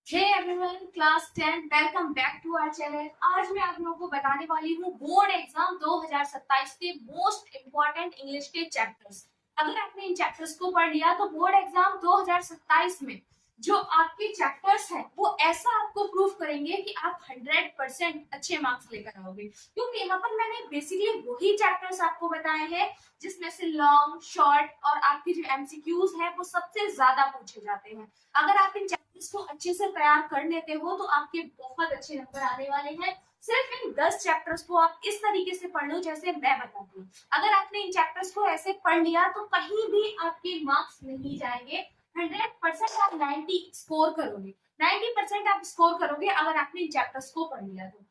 Hey everyone, class 10 welcome back to our channel. आज मैं आप लोगों को बताने वाली हूँ बोर्ड एग्जाम 2027 के मोस्ट इम्पोर्टेंट इंग्लिश के चैप्टर्स। अगर आपने इन चैप्टर्स को पढ़ लिया तो बोर्ड एग्जाम 2027 में जो आपके चैप्टर्स हैं वो ऐसा आपको प्रूव करेंगे कि आप 100% अच्छे मार्क्स लेकर आओगे, क्योंकि यहाँ पर मैंने बेसिकली वही चैप्टर्स आपको बताए हैं जिसमें से लॉन्ग, शॉर्ट और आपके जो एमसीक्यूज हैं वो सबसे ज्यादा पूछे जाते हैं। अगर आप इन चैप्टर्स को अच्छे से तैयार कर लेते हो तो आपके बहुत अच्छे नंबर आने वाले हैं। सिर्फ इन 10 चैप्टर्स को आप इस तरीके से पढ़ लो जैसे मैं बताती हूँ। अगर आपने इन चैप्टर्स को ऐसे पढ़ लिया तो कहीं भी आपके मार्क्स नहीं जाएंगे। 100% आप 90 स्कोर करोगे। 90% आप स्कोर करोगे अगर आपने इन चैप्टर्स को पढ़ लिया तो।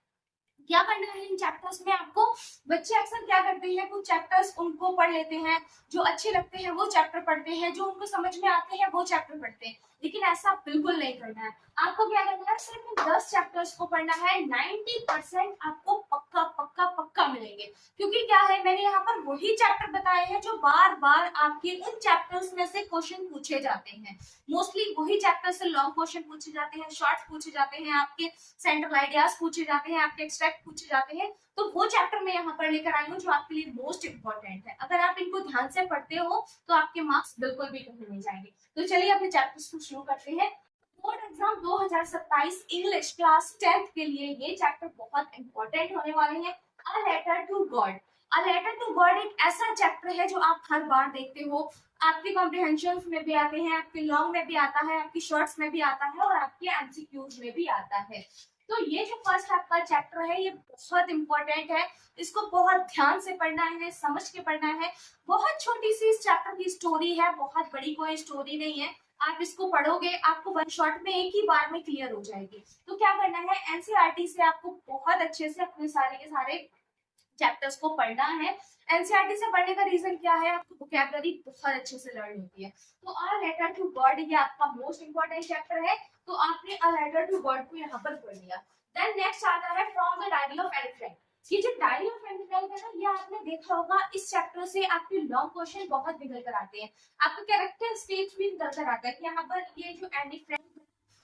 क्या करना है इन चैप्टर्स में आपको? बच्चे अक्सर क्या करते हैं, कुछ चैप्टर्स उनको पढ़ लेते हैं, जो अच्छे लगते हैं वो चैप्टर पढ़ते हैं, जो उनको समझ में आते हैं वो चैप्टर पढ़ते हैं, लेकिन ऐसा बिल्कुल नहीं करना है। आपको क्या करना है, सिर्फ इन 10 चैप्टर्स को पढ़ना है। 90% आपको पक्का पक्का पक्का मिलेंगे, क्योंकि क्या है, मैंने यहाँ पर वही चैप्टर बताए हैं जो बार बार आपके इन चैप्टर्स में से क्वेश्चन पूछे जाते हैं। मोस्टली वही चैप्टर से लॉन्ग क्वेश्चन पूछे जाते हैं, शॉर्ट्स पूछे जाते हैं, आपके सेंट्रल आइडियाज पूछे जाते हैं, आपके एक्सट्रैक्ट पूछे जाते हैं। तो वो चैप्टर मैं यहाँ पर लेकर आई हूँ जो आपके लिए मोस्ट इंपॉर्टेंट है। अगर आप इनको ध्यान से पढ़ते हो तो आपके मार्क्स बिल्कुल भी कहीं नहीं जाएंगे। तो चलिए अपने चैप्टर्स को शुरू करते हैं। बोर्ड एग्जाम 2027 इंग्लिश क्लास 10 के लिए ये चैप्टर बहुत इंपॉर्टेंट होने वाले हैं। A letter to God. A letter to God एक ऐसा चैप्टर है जो आप हर बार देखते हो। आपके कॉम्प्रिहेंशन में भी आते हैं, आपके लॉन्ग में भी आता है, आपकी शॉर्ट्स में भी आता है और आपके एमसीक्यूज में भी आता है। तो ये जो फर्स्ट आपका चैप्टर है ये बहुत इंपॉर्टेंट है। इसको बहुत ध्यान से पढ़ना है, समझ के पढ़ना है। बहुत छोटी सी इस चैप्टर की स्टोरी है, बहुत बड़ी कोई स्टोरी नहीं है। आप इसको पढ़ोगे आपको वन शॉट में एक ही बार में क्लियर हो जाएगी। तो क्या करना है, एनसीईआरटी से आपको बहुत अच्छे से अपने सारे के सारे चैप्टर्स को पढ़ना है। एनसीईआरटी से पढ़ने का रीजन क्या है, आपको वोकैबुलरी बहुत अच्छे से लर्न होती है। तो अ लेटर टू गॉड ये आपका मोस्ट इंपॉर्टेंट चैप्टर है। तो आपने अ लेटर टू गॉड को यहाँ पर पढ़ लिया। देन नेक्स्ट आता है from the diary of any friend. ये जो डायरी ऑफ एनी फ्रेंड है ना, ये आपने देखा होगा, इस चैप्टर से आपके लॉन्ग क्वेश्चन बहुत निकल कर आते हैं। आपका कैरेक्टर स्टेज भी निकल कर आता है कि यहाँ पर ये जो एनी फ्रेंड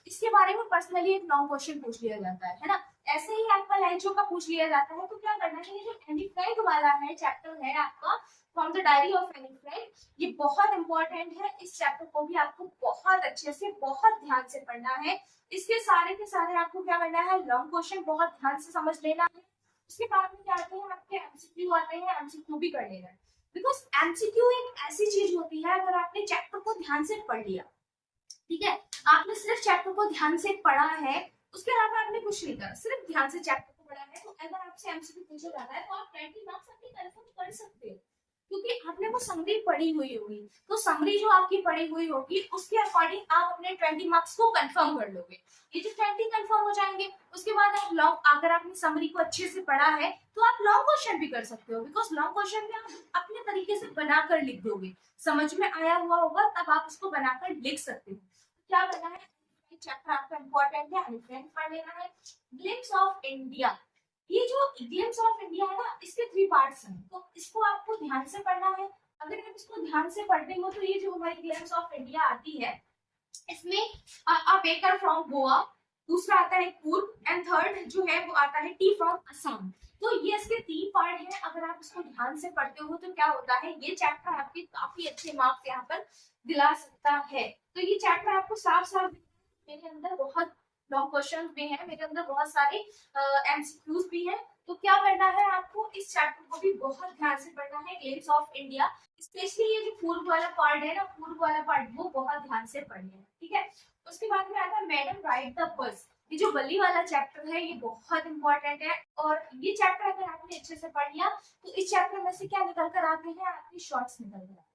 इसके बारे में पर्सनली एक लॉन्ग क्वेश्चन पूछ लिया जाता है ना। ऐसे ही आपका लाइचो का पूछ लिया जाता है। तो क्या करना है, ये जो एनी फ्रैंक वाला है चैप्टर है आपका from the diary of Anne Frank, ये बहुत इंपॉर्टेंट है। इस चैप्टर को भी आपको बहुत अच्छे से बहुत ध्यान से पढ़ना है। इसके सारे के सारे आपको क्या करना है, लॉन्ग क्वेश्चन बहुत ध्यान से समझ लेना है। उसके बाद में क्या आते हैं, आपके एमसीक्यू आते हैं, एमसीक्यू भी कर लेना है। बिकॉज एमसीक्यू एक ऐसी चीज होती है, अगर आपने चैप्टर को ध्यान से पढ़ लिया, ठीक है, आपने सिर्फ चैप्टर को ध्यान से पढ़ा है, उसके अलावा आपने कुछ नहीं करा, सिर्फ ध्यान से चैप्टर को पढ़ा है, तो अगर आपसे एमसीक्यू पूछा जाता है तो आप 20 मार्क्स अपने कंफर्म कर सकते हो, क्योंकि आपने वो समरी पढ़ी हुई होगी। तो समरी जो आपकी पढ़ी हुई होगी उसके अकॉर्डिंग आप अपने 20 मार्क्स को कंफर्म कर लोगे। ये जो 20 कंफर्म हो जाएंगे, उसके बाद आप लॉन्ग, अगर आपने समरी को अच्छे से पढ़ा है तो आप लॉन्ग क्वेश्चन भी कर सकते हो, बिकॉज लॉन्ग क्वेश्चन में आप अपने तरीके से बनाकर लिख दोगे, समझ में आया हुआ होगा तब आप उसको बनाकर लिख सकते हो। क्या करना है, चैप्टर आपका इंपॉर्टेंट है, फ्रेंड्स पढ़ लेना है। ग्लिम्स ऑफ इंडिया, ये जो ग्लिम्स ऑफ इंडिया है ना, इसके 3 पार्ट्स हैं, तो इसको आपको ध्यान से पढ़ना है। अगर आप इसको ध्यान से पढ़ते हो तो ये जो हमारी ग्लिम्स ऑफ इंडिया आती है, इसमें अ बेकर फ्रॉम गोवा, दूसरा आता है कूर्ग एंड थर्ड जो है वो आता है टी फ्रॉम असम। तो ये इसके 3 पार्ट हैं। अगर आप इसको ध्यान से पढ़ते हो तो क्या होता है, ये चैप्टर आपके काफी अच्छे मार्क्स यहाँ पर दिला सकता है। तो ये चैप्टर आपको साफ साफ, मेरे अंदर बहुत लॉन्ग क्वेश्चंस भी हैं, मेरे अंदर बहुत सारे एमसीक्यूज भी हैं। तो क्या करना है, आपको इस चैप्टर को भी बहुत ध्यान से पढ़ना है, ग्लिम्स ऑफ इंडिया। स्पेशली ये जो पूर्व वाला पार्ट है ना, पूर्व वाला पार्ट वो बहुत ध्यान से पढ़िए, ठीक है। उसके बाद में आता है मैडम राइट द बस। ये जो बल्ली वाला चैप्टर है ये बहुत इंपॉर्टेंट है, और ये चैप्टर अगर आपने अच्छे से पढ़ लिया तो इस चैप्टर में से क्या निकल कर आते हैं, आपकी शॉर्ट्स निकल कर आते हैं,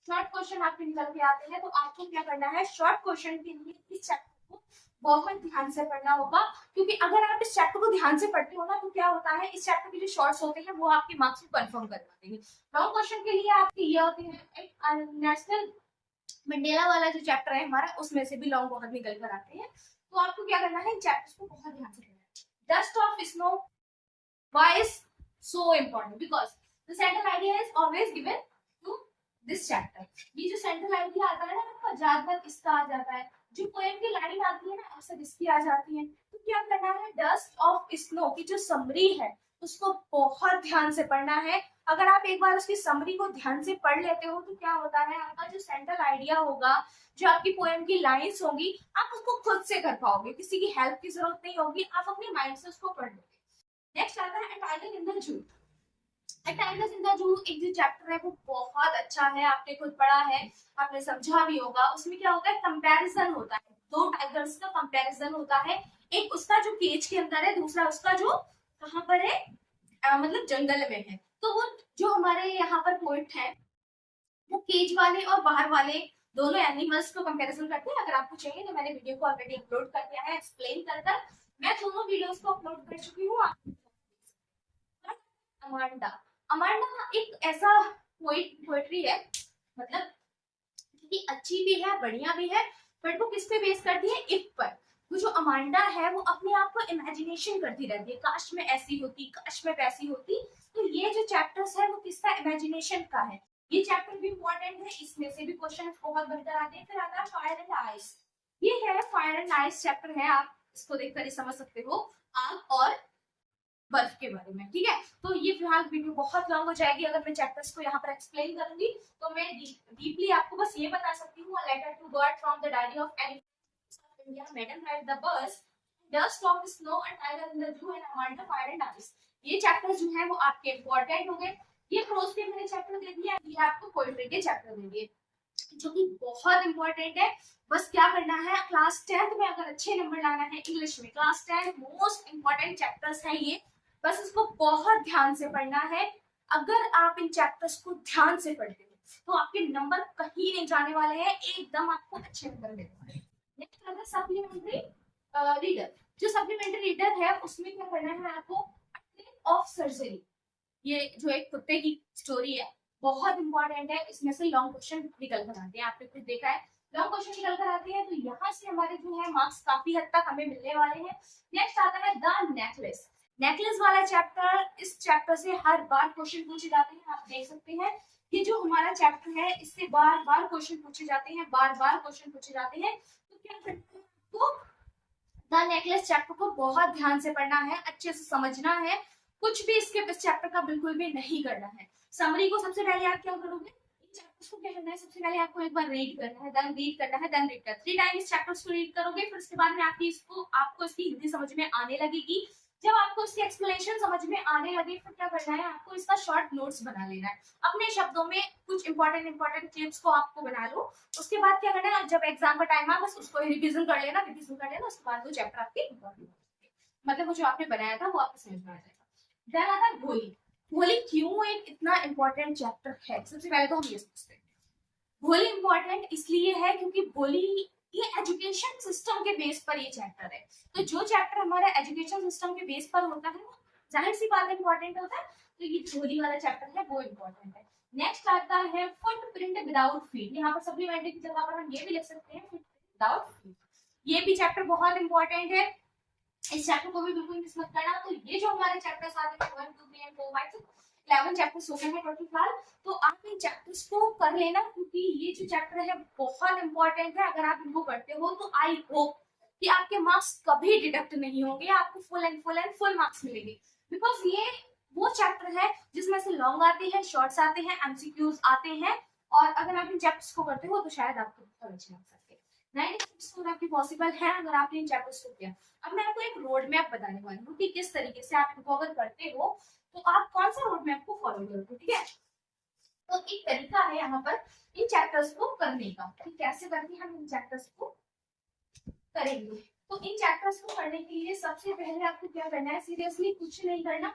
शॉर्ट क्वेश्चन आपके निकल के आते हैं। तो आपको क्या करना है, शॉर्ट क्वेश्चन के लिए इस चैप्टर को बहुत ध्यान से पढ़ना होगा, क्योंकि अगर आप इस चैप्टर को ध्यान से पढ़ते हो ना तो क्या होता है, इस चैप्टर के जो शॉर्ट्स होते हैं वो आपके मार्क्स को कंफर्म करवा देंगे। लॉन्ग क्वेश्चन के लिए आपके ये होते हैं, नेशनल मंडेला वाला जो चैप्टर है हमारा, उसमें से भी लॉन्ग बहुत निकल कर आते हैं। तो आपको क्या करना है, इन चैप्टर्स को बहुत ध्यान से पढ़ना है। Dust of snow, why is so important, because the central idea is always given to this chapter. ये जो सेंट्रल आइडिया आता है ना आपका, ज्यादातर इसका आ जाता है। जो पोएम की लाइन आती है ना, अक्सर इसकी आ जाती है। तो क्या करना है, डस्ट ऑफ स्नो की जो समरी है उसको बहुत ध्यान से पढ़ना है। अगर आप एक बार उसकी समरी को ध्यान से पढ़ लेते हो तो क्या होता है, आपका जो सेंट्रल आइडिया होगा, जो आपकी पोएम की लाइंस होगी, आप उसको खुद से कर पाओगे, किसी की हेल्प की जरूरत नहीं होगी, आप अपने माइंड से उसको पढ़ लोगे। नेक्स्ट आता है टाइगर इन द जू। टाइगर्स इन द जू एक जो चैप्टर है वो बहुत अच्छा है, आपने खुद पढ़ा है, आपने समझा भी होगा। उसमें क्या होता है, कंपैरिजन होता है, दो टाइगर्स का कंपैरिजन होता है, एक उसका जो केज के अंदर है, दूसरा उसका जो कहाँ पर है, मतलब जंगल में है। तो वो जो हमारे यहाँ पर पोइट है वो केज वाले और बाहर वाले दोनों एनिमल्स को कंपैरिजन करते हैं। अगर आपको चाहिए तो मैंने वीडियो को ऑलरेडी अपलोड कर दिया है, एक्सप्लेन कर कर मैं दोनों वीडियोस को अपलोड कर चुकी हूँ। अमांडा, अमांडा एक ऐसा पोएट्री है, मतलब कि अच्छी भी है, बढ़िया भी है, बट वो किस पे बेस करती है, इफ पर। वो जो अमांडा है वो अपने आप को इमेजिनेशन करती रहती है, काश में ऐसी होती, काश में वैसी होती। तो ये जो चैप्टर्स है वो किसका, इमेजिनेशन का है। ये चैप्टर भी इंपॉर्टेंट है, इसमें से भी क्वेश्चन बहुत बनकर आते हैं। फिर आता है फायर एंड आइस। ये है फायर एंड आइस चैप्टर है, आप इसको देखकर ही समझ सकते हो, आग और बर्फ के बारे में। ठीक है, तो ये फिलहाल वीडियो बहुत लॉन्ग हो जाएगी अगर मैं चैप्टर्स को यहाँ पर एक्सप्लेन करूंगी। तो मैं डीपली आपको बस ये बता सकती हूँ, letter to God from the diary of India, madam rides the bus, dust of snow and tiger in the zoo and Amanda fire and ice. ये चैप्टर जो है वो आपके इंपॉर्टेंट हो गए। ये प्रोज के मैंने चैप्टर दे दिया, ये आपको पोएट्री के चैप्टर दे दिए जो कि बहुत इंपॉर्टेंट है। बस क्या करना है, क्लास 10th में अगर अच्छे नंबर लाना है इंग्लिश में, क्लास 10 मोस्ट इंपॉर्टेंट चैप्टर्स है ये, बस इसको बहुत ध्यान से पढ़ना है। अगर आप इन चैप्टर्स को ध्यान से पढ़ते हो तो आपके नंबर कहीं नहीं जाने वाले हैं, एकदम आपको अच्छे नंबर मिलने वाले हैं। नेक्स्ट आता है सप्लीमेंट्री रीडर। जो सप्लीमेंट्री रीडर है उसमें क्या करना है आपको, ऑफ सर्जरी, ये जो एक कुत्ते की स्टोरी है बहुत इंपॉर्टेंट है। इसमें से लॉन्ग क्वेश्चन निकल कर आते हैं, आपने कुछ देखा है लॉन्ग क्वेश्चन निकल कर आते हैं, तो यहाँ से हमारे जो है मार्क्स काफी हद तक हमें मिलने वाले हैं। नेक्स्ट आता है द नेकलेस। नेकलेस वाला चैप्टर, इस चैप्टर से हर बार क्वेश्चन पूछे जाते हैं, आप देख सकते हैं कि जो हमारा चैप्टर है इससे बार बार क्वेश्चन पूछे जाते हैं, बार बार क्वेश्चन पूछे जाते हैं। तो क्या करना है आपको, द नेकलेस चैप्टर को बहुत ध्यान से पढ़ना है, अच्छे से समझना है, कुछ भी इसके इस चैप्टर का बिल्कुल भी नहीं करना है। समरी को सबसे पहले आप क्या करोगे, चैप्टर्स को क्या करना है, सबसे पहले आपको एक बार रीड करना है, देन रीड करना है, देन रीड करना है। 3 टाइम इस चैप्टर्स को रीड करोगे, फिर उसके बाद में आपको इसकी हिंदी समझ में आने लगेगी। जब आपको इसकी एक्सप्लेनेशन समझ में आने लगे फिर क्या करना है, आपको इसका शॉर्ट नोट्स बना लेना है, अपने शब्दों में कुछ इंपॉर्टेंट क्लिप्स को आपको बना लो। उसके बाद क्या करना है, जब एग्जाम का टाइम आए बस उसको रिविजन कर लेना, उसके बाद वो चैप्टर आपके मतलब वो जो आपने बनाया था वो आपको समझ में आ जाएगा। देन आता है होली। होली क्यों एक इतना इंपॉर्टेंट चैप्टर है, सबसे पहले तो हम ये समझते हैं होली इंपॉर्टेंट इसलिए है क्योंकि होली ये एजुकेशन सिस्टम के बेस पर ये चैप्टर है। तो जो चैप्टर हमारा एजुकेशन सिस्टम के बेस पर होता है वो जाहिर सी बात इंपॉर्टेंट होता है, तो ये होली वाला चैप्टर है वो इंपॉर्टेंट है। नेक्स्ट आता है फुटप्रिंट विदाउट फीट। यहाँ पर सप्लीमेंट्री की जगह पर हम ये भी लिख सकते हैं विदाउट फीट। ये भी चैप्टर बहुत इंपॉर्टेंट है, इस चैप्टर को भी बिल्कुल मिस मत करना। तो ये जो हमारे चैप्टर्स आते हैं 1 2 3 4 5 6 11 चैप्टर्स हो गए हैं टोटल फिलहाल, तो आप इन चैप्टर्स को कर लेना क्योंकि ये जो चैप्टर है बहुत इंपॉर्टेंट है। अगर आप इनको करते हो तो आई होप कि आपके मार्क्स कभी डिडक्ट नहीं होंगे, आपको फुल मार्क्स मिलेंगे। बिकॉज ये वो चैप्टर है जिसमें से लॉन्ग आते हैं, शॉर्ट्स आते हैं, एमसीक्यूज आते हैं, और अगर आप इन चैप्टर्स को करते हो तो शायद आपको बहुत अच्छे लग सकते हैं। 90% आपकी पॉसिबल है अगर आपने इन चैप्टर्स को किया। अब मैं आपको एक रोड मैप बताने वाली हूँ कि किस तरीके से आप इनको अगर करते हो तो आप कौन सा रोड मैप को फॉलो करोगे। ठीक है, तो एक तरीका है यहाँ पर इन चैप्टर्स को करने का कि कैसे करके हम इन चैप्टर्स को करेंगे। तो इन चैप्टर्स को करने के लिए सबसे पहले आपको क्या करना है, सीरियसली कुछ नहीं करना।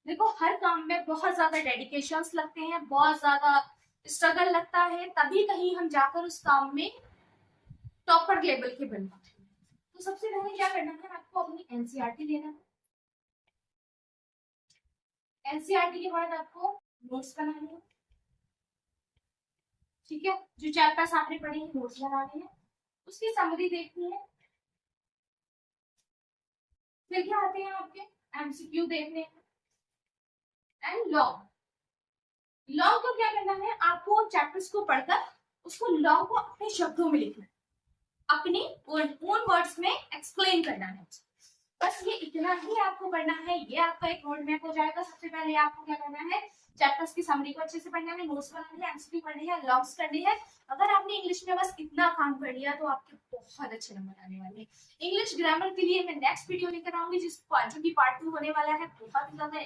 देखो हर काम में बहुत ज्यादा डेडिकेशंस लगते हैं, बहुत ज्यादा स्ट्रगल लगता है, तभी कहीं हम जाकर उस काम में टॉपर लेवल के बन पाते हैं। तो सबसे पहले क्या करना है, आपको अपनी एनसीईआरटी लेना है। एनसीईआरटी के बाद आपको नोट्स बनाने हैं। ठीक है, जो चैप्टर्स आपने पढ़े हैं नोट्स बनाने हैं, उसकी समरी देखनी है। फिर क्या आते हैं आपके एमसीक्यू देखने हैं एंड लॉन्ग। लॉन्ग को क्या करना है, आपको चैप्टर्स को पढ़कर उसको लॉन्ग को अपने शब्दों में लिखना है। अपने ओन वर्ड्स में एक्सप्लेन करना है। बस ये इतना ही आपको करना है। ये आपका एक रोड मैप हो जाएगा। सबसे पहले आपको क्या करना है, चैप्टर्स की समरी को अच्छे से पढ़ना है, नोट्स बनाने हैं, एमसीक्यू पढ़ने हैं, लॉग्स करनी है। अगर आपने इंग्लिश में बस इतना काम कर लिया तो आपके बहुत अच्छे नंबर आने वाले हैं। इंग्लिश ग्रामर के लिए मैं नेक्स्ट वीडियो लेकर आऊंगी जो कि पार्ट 2 होने वाला है, बहुत ज्यादा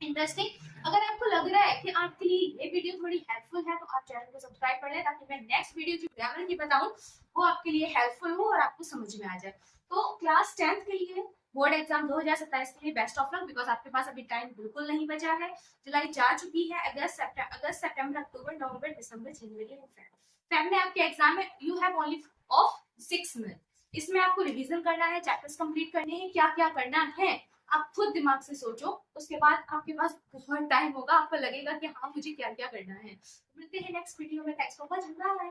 इंटरेस्टिंग। अगर आपको लग रहा है कि आपके लिए ये वीडियो थोड़ी हेल्पफुल है तो आप चैनल को सब्सक्राइब कर लें, ताकि मैं नेक्स्ट वीडियो जो ग्रामर की बताऊं वो आपके लिए हेल्पफुल हो और आपको समझ में आ जाए। तो क्लास 10th के लिए बोर्ड एग्जाम 2027 के लिए बेस्ट ऑफ लक, बिकॉज आपके पास अभी टाइम बिल्कुल नहीं बचा है। जुलाई जा चुकी है। अगस्त सितंबर अक्टूबर नवंबर दिसंबर जनवरी और फेब में आपके एग्जाम है। You have only of 6 month. इसमें आपको रिवीजन करना है, चैप्टर्स कंप्लीट करने हैं, क्या क्या करना है आप खुद दिमाग से सोचो। उसके बाद आपके पास बहुत टाइम होगा, आपको लगेगा कि हाँ मुझे क्या क्या करना है। मिलते हैं नेक्स्ट वीडियो में। Thanks for watching, bye.